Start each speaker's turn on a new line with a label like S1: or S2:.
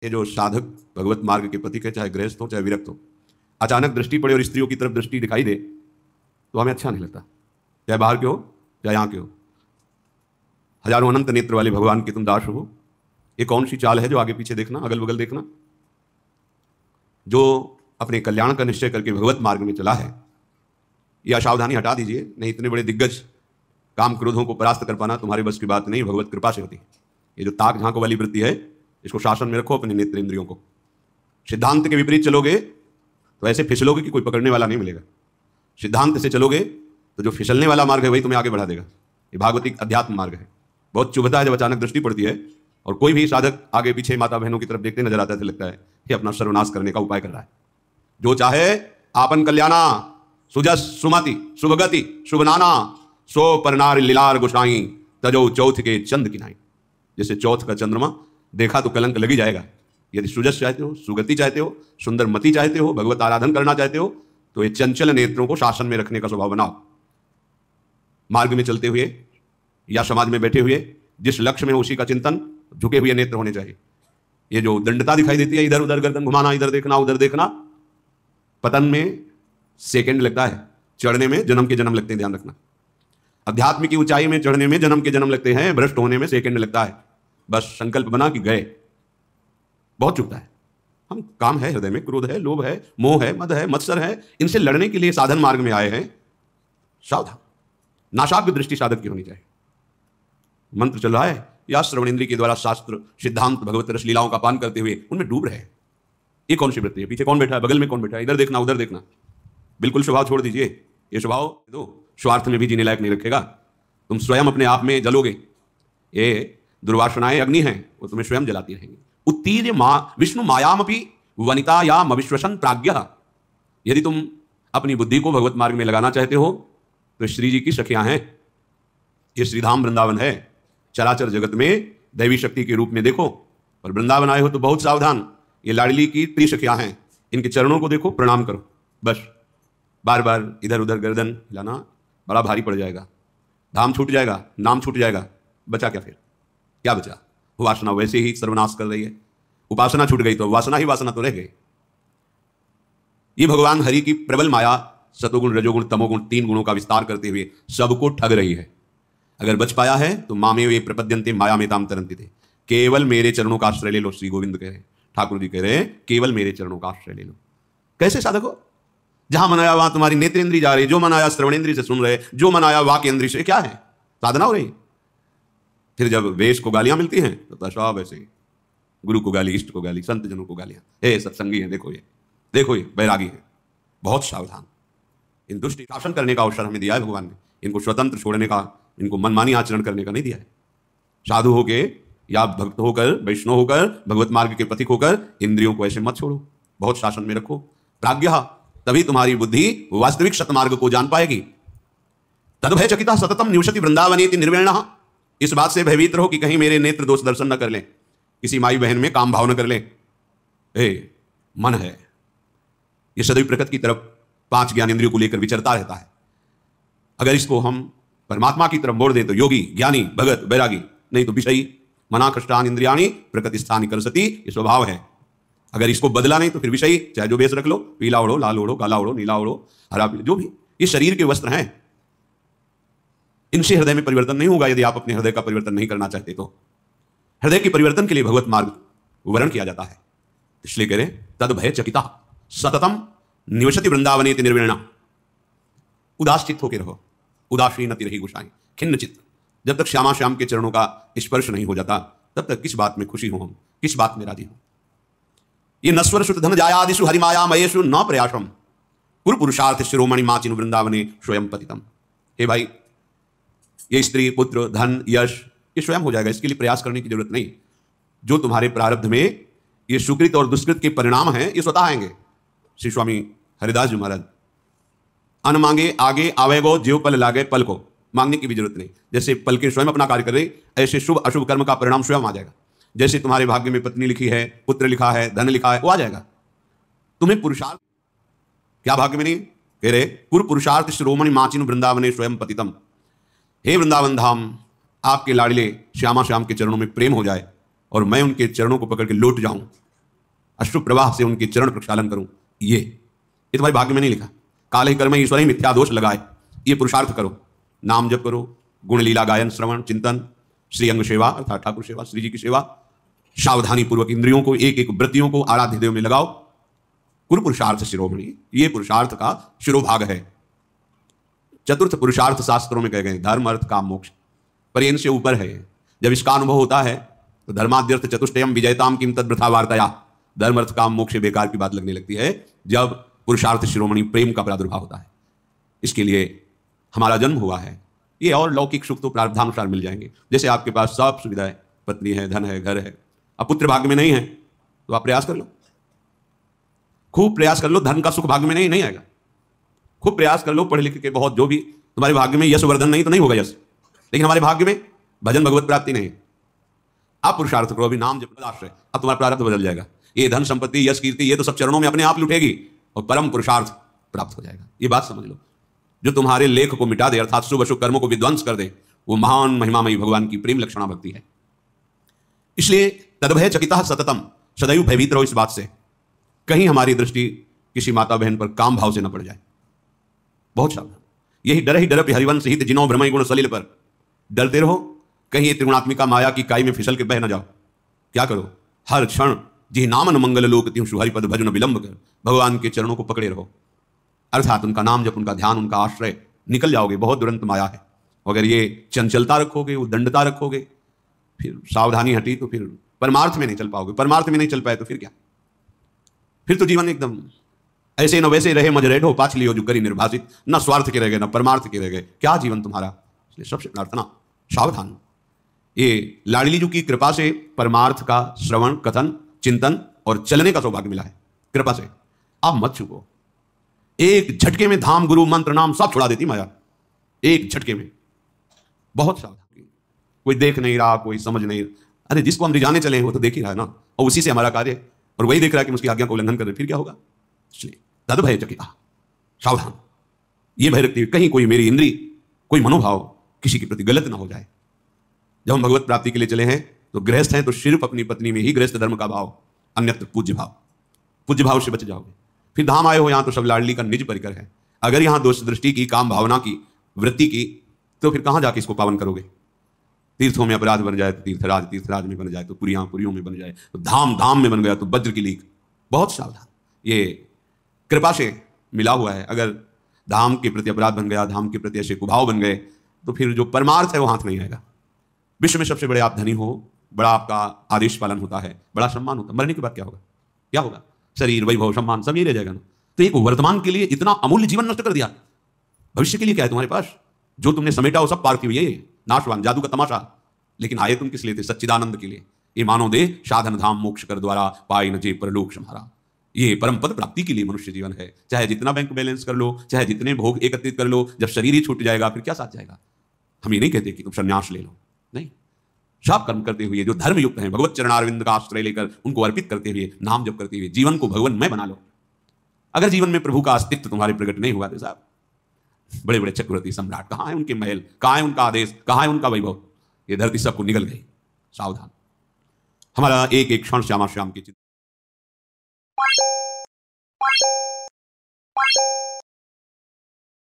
S1: ये जो साधक भगवत मार्ग के पथिक है, चाहे गृहस्थ हो चाहे विरक्त हो, अचानक दृष्टि पड़े और स्त्रियों की तरफ दृष्टि दिखाई दे तो हमें अच्छा नहीं लगता, चाहे बाहर के हो चाहे यहाँ के हो। हजारों अनंत नेत्र वाले भगवान के तुम दास हो, ये कौन सी चाल है जो आगे पीछे देखना, अगल बगल देखना? जो अपने कल्याण का निश्चय करके भगवत मार्ग में चला है, यह असावधानी हटा दीजिए, नहीं इतने बड़े दिग्गज काम क्रोधों को परास्त कर पाना तुम्हारे बस की बात नहीं, भगवत कृपा से होती है। ये जो ताक झांक वाली वृत्ति है, इसको शासन में रखो अपने नेत्र इंद्रियों को। सिद्धांत के विपरीत चलोगे तो ऐसे फिसलोगे कि कोई पकड़ने वाला नहीं मिलेगा। सिद्धांत से चलोगे तो जो फिसलने वाला मार्ग है वही तुम्हें आगे बढ़ा देगा। ये भागवतिक अध्यात्म मार्ग है। बहुत चुभता है जब अचानक दृष्टि पड़ती है और कोई भी साधक आगे पीछे माता बहनों की तरफ देखते नजर आता है तो लगता है कि अपना सर्वनाश करने का उपाय कर रहा है। जो चाहे आपन कल्याणा सुजस सुमति शुभगति शुभनाना सो परनार लीलार गोसाई तजो चौथ के चंद किनाई। जैसे चौथ का चंद्रमा देखा तो कलंक लगी जाएगा। यदि सुजस चाहते हो, सुगति चाहते हो, सुंदर मति चाहते हो, भगवत आराधन करना चाहते हो तो ये चंचल नेत्रों को शासन में रखने का स्वभाव बनाओ। मार्ग में चलते हुए या समाज में बैठे हुए जिस लक्ष्य में उसी का चिंतन, झुके हुए नेत्र होने चाहिए। ये जो दंडता दिखाई देती है, इधर उधर गर्दन घुमाना, इधर देखना उधर देखना, पतन में सेकंड लगता है, चढ़ने में जन्म के जन्म लगते हैं, ध्यान रखना। अध्यात्म की ऊंचाई में चढ़ने में जन्म के जन्म लगते हैं, भ्रष्ट होने में सेकंड लगता है। बस संकल्प बना कि गए। बहुत चुभता है। हम काम है, हृदय में क्रोध है, लोभ है, मोह है, मद है, मत्सर है, इनसे लड़ने के लिए साधन मार्ग में आए हैं। सावधान, नाशाग्र दृष्टि साधक की होनी चाहिए। मंत्र चल रहा है या श्रवण इंद्रिय के द्वारा शास्त्र सिद्धांत भगवत रस लीलाओं का पान करते हुए उनमें डूब रहे हैं। ये कौन सी वृत्ति है? पीछे कौन बैठा है, बगल में कौन बैठा है, इधर देखना उधर देखना। बिल्कुल स्वभाव छोड़ दीजिए। ये स्वभाव दो स्वार्थ में भी जीने लायक नहीं रखेगा। तुम स्वयं अपने आप में जलोगे। ये दुर्वासनाएं अग्नि हैं, वो तुम्हें स्वयं जलाती रहेंगी। उत्तीर्य विष्णु मायामपि वनिता या अविश्वसन प्राज्ञः। यदि तुम अपनी बुद्धि को भगवत मार्ग में लगाना चाहते हो तो श्री जी की सखियां हैं। ये श्रीधाम वृंदावन है। चराचर जगत में दैवी शक्ति के रूप में देखो, और वृंदावन आए हो तो बहुत सावधान। ये लाडली की त्रिसखियां हैं, इनके चरणों को देखो, प्रणाम करो। बस बार बार इधर उधर गर्दन हिलाना बड़ा भारी पड़ जाएगा। धाम छूट जाएगा, नाम छूट जाएगा, बचा क्या? फिर क्या बचा? वासना वैसे ही सर्वनाश कर रही है। उपासना छूट गई तो वासना ही वासना तो रह गई। ये भगवान हरि की प्रबल माया सतोगुण रजोगुण तमोगुण तीन गुणों का विस्तार करते हुए सबको ठग रही है। अगर बच पाया है तो मामे वे प्रपद्यन्ते माया में ताम तरंति थे। केवल मेरे चरणों का आश्रय ले लो। श्री गोविंद कह रहे हैं, ठाकुर जी कह रहे हैं, केवल मेरे चरणों का आश्रय ले लो। कैसे साधक हो? जहां मनाया वहां तुम्हारी नेत्रेंद्रिय जा रही, जो मनाया श्रवणेंद्रिय से सुन रहे, जो मनाया वाक्य इंद्रिय से। क्या है? साधना हो रही। फिर जब वेश को गालियां मिलती हैं तो सब ऐसे ही, गुरु को गाली, इष्ट को गाली, संत जनों को गालियां। हे सत्संगी है, देखो ये बैरागी है। बहुत सावधान। इन दुष्ट शासन करने का अवसर हमें दिया है भगवान ने। इनको स्वतंत्र छोड़ने का, इनको मनमानी आचरण करने का नहीं दिया है। साधु होके या भक्त होकर, वैष्णव होकर, भगवत मार्ग के पथिक होकर इंद्रियों को ऐसे मत छोड़ो, बहुत शासन में रखो। प्राज्ञः, तभी तुम्हारी बुद्धि वास्तविक सतमार्ग को जान पाएगी। तद्भय चकिता सततम निवसति वृंदावनेति निर्वेणः। इस बात से भयभीत रहो कि कहीं मेरे नेत्र दोष दर्शन न कर लें, किसी माई बहन में काम भाव न कर लें। मन है, ये सदैव प्रकृति की तरफ पांच ज्ञान इंद्रियों को लेकर विचरता रहता है। अगर इसको हम परमात्मा की तरफ मोड़ दें तो योगी, ज्ञानी, भगत, बैरागी, नहीं तो विषयी। मना कष्टान इंद्रियाणी प्रकृति स्थानी करसती, ये स्वभाव है। अगर इसको बदला नहीं तो फिर विषयी, चाहे जो बेस रख लो, पीला ओढ़ो, लाल ओढ़ो, काला ओढ़ो, नीला ओढ़ो, हरा, जो भी, ये शरीर के वस्त्र हैं। इनसे हृदय में परिवर्तन नहीं होगा यदि आप अपने हृदय का परिवर्तन नहीं करना चाहते तो। हृदय के परिवर्तन के लिए भगवत मार्ग वर्ण किया जाता है। इसलिए कह रहे तद भय चकिता सततम निवसति वृंदावनेति निर्विण्णा। उदास चित्त होकर रहो, उदासीन अति रही गुसाई, खिन्न चित्त। जब तक श्यामा श्याम के चरणों का स्पर्श नहीं हो जाता तब तक किस बात में खुशी हो हम, किस बात में राजी हो। ये नस्वर सुत धन जायादिषु हरिमाया मयेषु न प्रयासम कुरु पुरुषार्थ शिरोमणि माचिनु वृंदावने स्वयं पतितम। हे भाई, ये स्त्री, पुत्र, धन, यश, ये स्वयं हो जाएगा, इसके लिए प्रयास करने की जरूरत नहीं। जो तुम्हारे प्रारब्ध में ये सुकृत और दुष्कृत के परिणाम हैं, ये स्वतः आएंगे। श्री स्वामी हरिदास जी महाराज, अन मांगे आगे आवेगो, जीव पल लागे पल को। मांगने की भी जरूरत नहीं। जैसे पल के स्वयं अपना कार्य कर रही, ऐसे शुभ अशुभ कर्म का परिणाम स्वयं आ जाएगा। जैसे तुम्हारे भाग्य में पत्नी लिखी है, पुत्र लिखा है, धन लिखा है, वो आ जाएगा। तुम्हें पुरुषार्थ क्या भाग्य में नहीं? कह रहे कुरु पुरुषार्थ शिरोमणि माचिनु वृंदावने स्वयं पतितम। हे वृंदावन धाम, आपके लाडले श्यामा श्याम के चरणों में प्रेम हो जाए और मैं उनके चरणों को पकड़ के लौट जाऊं, अश्रु प्रवाह से उनके चरण प्रक्षालन करूं, ये तुम्हारे भाग्य में नहीं लिखा। काले कर्म ईश्वर ही मिथ्या दोष लगाए, ये पुरुषार्थ करो, नाम जप करो, गुण लीला गायन श्रवण चिंतन, श्रीअंग सेवा अर्थात ठाकुर सेवा, श्री जी की सेवा, सावधानी पूर्वक इंद्रियों को एक एक वृत्तियों को आराध्य देव में लगाओ। कुरु पुरुषार्थ शिरोमणि, ये पुरुषार्थ का शिरोभाग है। चतुर्थ पुरुषार्थ शास्त्रों में कहे गए धर्म अर्थ काम मोक्ष, पर ये इनसे ऊपर है। जब इसका अनुभव होता है तो धर्माद्यर्थ चतुष्टयम विजयताम किम तद वृथा वार्तया, धर्म अर्थ काम मोक्ष बेकार की बात लगने लगती है जब पुरुषार्थ शिरोमणि प्रेम का प्रादुर्भाव होता है। इसके लिए हमारा जन्म हुआ है। ये और लौकिक सुख तो प्रारब्धानुसार मिल जाएंगे। जैसे आपके पास सब सुविधाएं, पत्नी है, धन है, घर है, अब पुत्र भाग्य में नहीं है तो आप प्रयास कर लो, खूब प्रयास कर लो। धन का सुख भाग्य में नहीं आएगा, खूब प्रयास कर लो, पढ़ लिख के बहुत, जो भी तुम्हारे भाग्य में यश वर्धन नहीं तो नहीं होगा यश, लेकिन हमारे भाग्य में भजन भगवत प्राप्ति नहीं। आप पुरुषार्थ करो, अभी नाम जप आश्रय, अब तुम्हारा प्रारब्ध बदल जाएगा। ये धन संपत्ति यश कीर्ति ये तो सब चरणों में अपने आप लुटेगी और परम पुरुषार्थ प्राप्त हो जाएगा। ये बात समझ लो। जो तुम्हारे लेख को मिटा दे अर्थात शुभ अशुभ कर्मों को विध्वंस कर दे, वो महान महिमामयी भगवान की प्रेम लक्षणा भक्ति है। इसलिए तदभय चकिता सततम, सदैव भयभीत रहो इस बात से कहीं हमारी दृष्टि किसी माता बहन पर काम भाव से न पड़ जाए। बहुत सावधान, यही डर ही डर हरिवंश हित जिनो भ्रमय गुण सलिल पर, डरते रहो कहीं त्रिगुणात्मिका माया की काई में फिसल के बह न जाओ। क्या करो, हर क्षण जी नामन मंगल लोक त्यों सुहरि पद भजन विलंब कर, भगवान के चरणों को पकड़े रहो, अर्थात उनका नाम जप, उनका ध्यान, उनका आश्रय, निकल जाओगे। बहुत दुरंत माया है। अगर ये चंचलता रखोगे, उद्दंडता रखोगे, फिर सावधानी हटी तो फिर परमार्थ में नहीं चल पाओगे। परमार्थ में नहीं चल पाए तो फिर क्या, फिर तो जीवन एकदम ऐसे न वैसे रहे मजरेट हो पाछ लियो जो करी निर्भाषित, न स्वार्थ के रह गए न परमार्थ के रह गए, क्या जीवन तुम्हारा। इसलिए सबसे प्रार्थना सावधान। ये लाडली जी की कृपा से परमार्थ का श्रवण कथन चिंतन और चलने का सौभाग्य मिला है, कृपा से। आप मत चुको, एक झटके में धाम गुरु मंत्र नाम सब छुड़ा देती माया, एक झटके में। बहुत सावधान, कोई देख नहीं रहा, कोई समझ नहीं। अरे जिसको हम रिझाने चले हैं वो तो देख ही रहा है ना, और उसी से हमारा कार्य, और वही देख रहा है कि उसकी आज्ञा को उल्लंघन कर रहे, फिर क्या होगा। इसलिए तद भय चकिता, सावधान। ये भय रखते हुए कहीं कोई मेरी इंद्री, कोई मनोभाव किसी के प्रति गलत ना हो जाए। जब हम भगवत प्राप्ति के लिए चले हैं तो गृहस्थ हैं तो सिर्फ अपनी पत्नी में ही गृहस्थ धर्म का भाव, अन्यत्र पूज्य भाव, पूज्य भाव से बच जाओगे। फिर धाम आए हो यहां तो सब लाडली का निज परिकर है। अगर यहां दोष दृष्टि की, काम भावना की, वृत्ति की, तो फिर कहां जाके इसको पावन करोगे। तीर्थों में अपराध बन जाए तो तीर्थराज, तीर्थराज में बन जाए तो पुरियां, पुरियों में बन जाए तो धाम, धाम में बन गया तो वज्र की लीक। बहुत सावधान, ये कृपा से मिला हुआ है। अगर धाम के प्रति अपराध बन गया, धाम के प्रति ऐसे कुभाव बन गए, तो फिर जो परमार्थ है वो हाथ नहीं आएगा। विश्व में सबसे बड़े आप धनी हो, बड़ा आपका आदेश पालन होता है, बड़ा सम्मान होता है, मरने के बाद क्या होगा, क्या होगा, शरीर वैभव सम्मान सब ये रह जाएगा ना। तो एक वर्तमान के लिए इतना अमूल्य जीवन नष्ट कर दिया, भविष्य के लिए क्या है तुम्हारे पास। जो तुमने समेटा वो सब पार्थिव, ये नाशवान जादू का तमाशा। लेकिन आए तुम किस लिए थे, सच्चिदानंद के लिए। ये मानो दे साधन धाम मोक्ष कर द्वारा पाई न जे परलोक सम्हारा। ये परम पद प्राप्ति के लिए मनुष्य जीवन है। चाहे जितना बैंक बैलेंस कर लो, चाहे जितने भोग एकत्रित कर लो, जब शरीर ही छूट जाएगा फिर क्या साथ जाएगा। हम ये नहीं कहते कि तुम संन्यास ले लो, नहीं। सब कर्म करते हुए जो धर्म युक्त हैं, भगवत चरणारविंद का आश्रय लेकर उनको अर्पित करते हुए, नाम जप करते हुए जीवन को भगवन्मय बना लो। अगर जीवन में प्रभु का अस्तित्व तुम्हारे प्रकट नहीं हुआ तो साहब, बड़े बड़े चक्रवर्ती सम्राट कहाँ है उनके महल, कहाँ है उनका आदेश, कहाँ है उनका वैभव। ये धरती सबको निगल गई। सावधान, हमारा एक एक क्षण श्यामा श्याम की